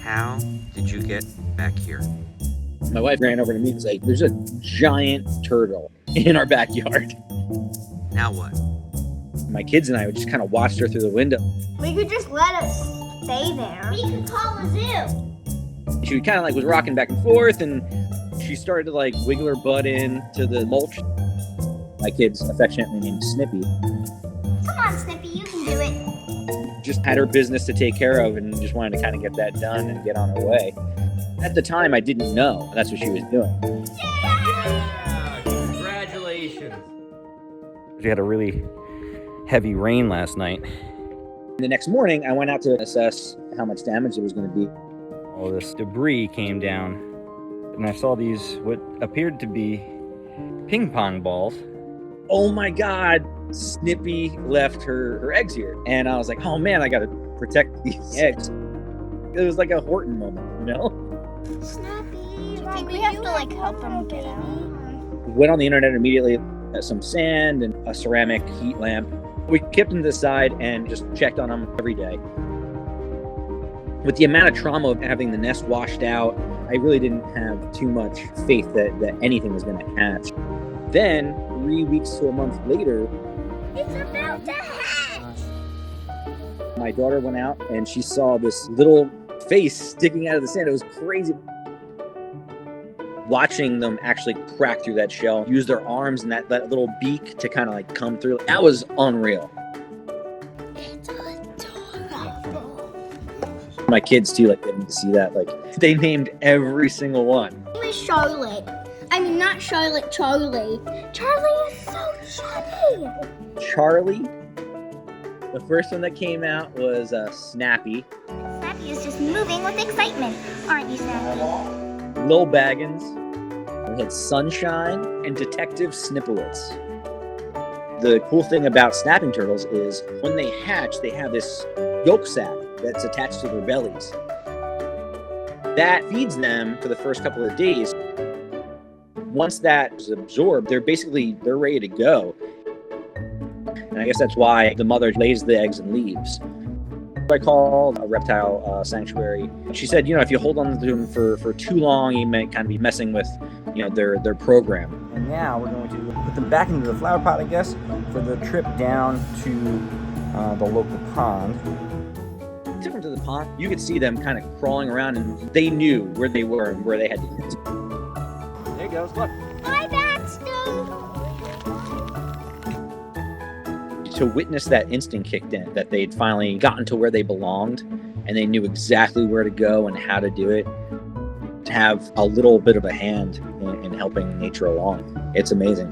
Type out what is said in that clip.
How did you get back here? My wife ran over to me and was like, there's a giant turtle in our backyard. Now what? My kids and I would just kind of watched her through the window. We could just let us stay there. We could call a zoo. She kind of was rocking back and forth, and she started to wiggle her butt into the mulch. My kids affectionately named Snippy. Come on, Snippy, you can do it. Just had her business to take care of and just wanted to kind of get that done and get on her way. At the time, I didn't know that's what she was doing. Yeah! Congratulations. We had a really heavy rain last night. The next morning, I went out to assess how much damage there was going to be. All this debris came down, and I saw these, what appeared to be ping pong balls. Oh my God, Snippy left her eggs here. And I was like, oh man, I got to protect these eggs. It was like a Horton moment, you know? Snappy, I think we have to help them get out. Went on the internet immediately, some sand and a ceramic heat lamp. We kept them to the side and just checked on them every day. With the amount of trauma of having the nest washed out, I really didn't have too much faith that anything was going to hatch. Then, 3 weeks to a month later, It's about to hatch! my daughter went out and she saw this little face sticking out of the sand. It was crazy. Watching them actually crack through that shell, use their arms and that little beak to kind of come through, that was unreal. It's adorable. My kids too, getting to see that. They named every single one. Name is Charlotte. I mean, not Charlotte, Charlie. Charlie is so chubby. Charlie. The first one that came out was Snappy. Snappy is just moving with excitement, aren't you, Snappy? Lil Baggins. We had Sunshine and Detective Snipowitz. The cool thing about snapping turtles is when they hatch, they have this yolk sac that's attached to their bellies. That feeds them for the first couple of days. Once that is absorbed, they're ready to go. And I guess that's why the mother lays the eggs and leaves. I called a reptile sanctuary. She said, if you hold on to them for too long, you may kind of be messing with, their program. And now we're going to put them back into the flower pot, I guess, for the trip down to the local pond. Different to the pond, you could see them kind of crawling around, and they knew where they were and where they had to get. There he goes, look. Bye, Baxter. To witness that instinct kicked in, that they'd finally gotten to where they belonged and they knew exactly where to go and how to do it, to have a little bit of a hand in helping nature along. It's amazing.